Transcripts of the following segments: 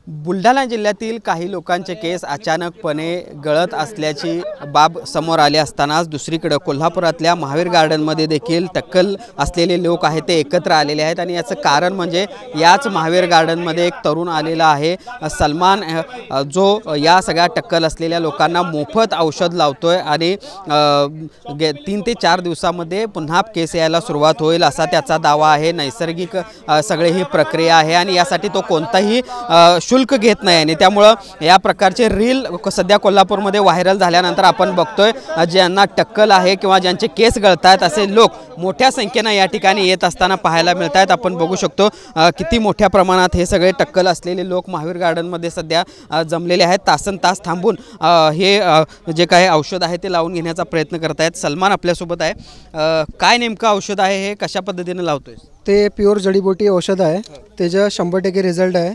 बुलढाणा जिल्ह्यातील काही लोकांचे केस अचानकपणे गळत असल्याची बाब समोर आली असतानाच दुसरीकडे कोल्हापुरातल्या महावीर गार्डनमध्ये देखील टक्कल असलेले लोक आहेत ते एकत्र आलेले आहेत आणि याचं कारण म्हणजे याच महावीर गार्डनमध्ये एक तरुण आलेला आहे सलमान, जो या सगळ्या टक्कल असलेल्या लोकांना मोफत औषध लावतोय आणि 3 ते 4 दिवसामध्ये पुन्हा केस यायला सुरुवात होईल असा त्याचा दावा आहे। नैसर्गिक सगळी ही प्रक्रिया आहे आणि यासाठी तो कोणताही शुल्क घेत नाही आणि त्यामुळे या प्रकारचे रील सध्या कोल्हापूरमध्ये व्हायरल झाल्यानंतर आपण बघतोय ज्यांना टक्कल आहे किंवा ज्यांचे केस गळतात असे लोक मोठ्या संख्येने या ठिकाणी येत असताना पाहायला मिळतात। आपण बघू शकतो किती मोठ्या प्रमाणात हे सगळे टक्कल असलेले लोक महावीर गार्डनमध्ये सध्या जमलेले आहेत। तासनतास थांबून हे जे काही औषध आहे ते लावून घेण्याचा प्रयत्न करत आहेत। सलमान आपल्यासोबत आहे, काय नेमकं औषध आहे हे, कशा पद्धतीने लावतोय? ते प्युअर जडीबुटी औषध आहे, त्याचा 100% रिझल्ट आहे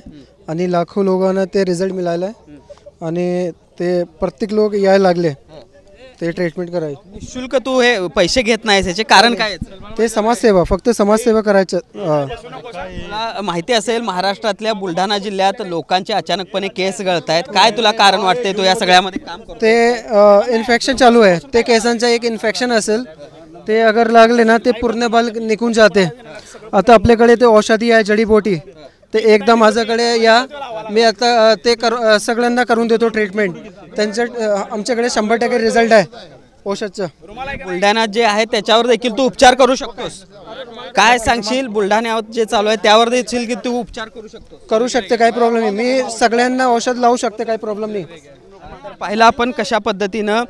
आणि लाखो लोकांना ते रिझल्ट मिळाला आहे आणि ते प्रत्येक लोक यायला लागले ते ट्रीटमेंट करायचे। शुल्क तू हे पैसे घेत नाहीस, याचे कारण काय आहे? ते समाजसेवा, फक्त समाजसेवा करायचं। तुला माहिती असेल महाराष्ट्रातल्या बुलढाणा जिल्ह्यात लोकांचे अचानकपणे केस गळत आहेत, काय तुला कारण वाटते तू या सगळ्यामध्ये काम करतो? ते इन्फेक्शन चालू आहे, ते केसांचं एक इन्फेक्शन असेल ते अगर लागले ना ते पूर्ण बाल निघून जाते। आता आपल्याकडे ते औषधी आहे जडीबुटी, ते एकदा माझ्याकडे या, मी आता ते सगळ्यांना करून देतो ट्रीटमेंट। त्यांचं आमच्याकडे 100% रिझल्ट आहे औषधचं। बुलढाण्यात जे आहे त्याच्यावर देखील तू उपचार करू शकतोस, काय सांगशील? बुलढाण्यात जे चालू आहे त्यावर देखील की तू उपचार करू शकतो? करू शकते, काही प्रॉब्लेम नाही, मी सगळ्यांना औषध लावू शकते, काही प्रॉब्लेम नाही। पाहिला आपण कशा पद्धतीनं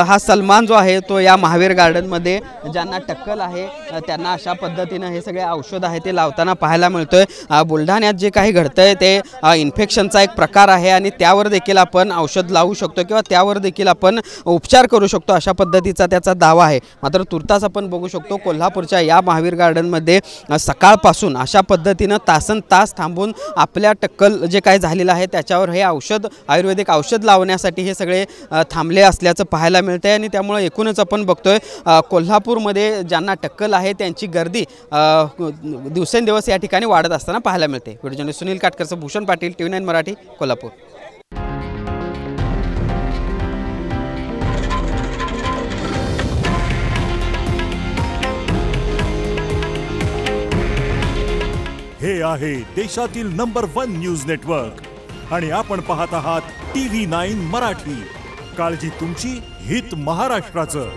हा सलमान जो आहे तो या महावीर गार्डनमध्ये ज्यांना टक्कल आहे त्यांना अशा पद्धतीनं हे सगळे औषध आहे ते लावताना पाहायला मिळतोय। बुलढाण्यात जे काही घडतंय ते इन्फेक्शनचा एक प्रकार आहे आणि त्यावर देखील आपण औषध लावू शकतो किंवा त्यावर देखील आपण उपचार करू शकतो अशा पद्धतीचा त्याचा दावा आहे। मात्र तुर्तास आपण बघू शकतो कोल्हापूरच्या या महावीर गार्डनमध्ये सकाळपासून अशा पद्धतीनं तासनतास थांबून आपल्या टक्कल जे काही झालेलं आहे त्याच्यावर हे औषध, आयुर्वेदिक औषध लावण्यासाठी हे सगळे थांबले असल्याचं पाहायला मिळते आणि त्यामुळे एकूणच आपण बघतोय कोल्हापूरमध्ये ज्यांना टक्कल आहे त्यांची गर्दी दिवसेंदिवस या ठिकाणी वाढत असताना पाहायला मिळते। व्हिडिओ जर्नलिस्ट सुनील काटकरचं भूषण पाटील, TV9 मराठी, कोल्हापूर। हे आहे देशातील नंबर 1 न्यूज नेटवर्क आणि आपण पाहत आहात TV9 मराठी। काळजी तुमची, हित महाराष्ट्राचं।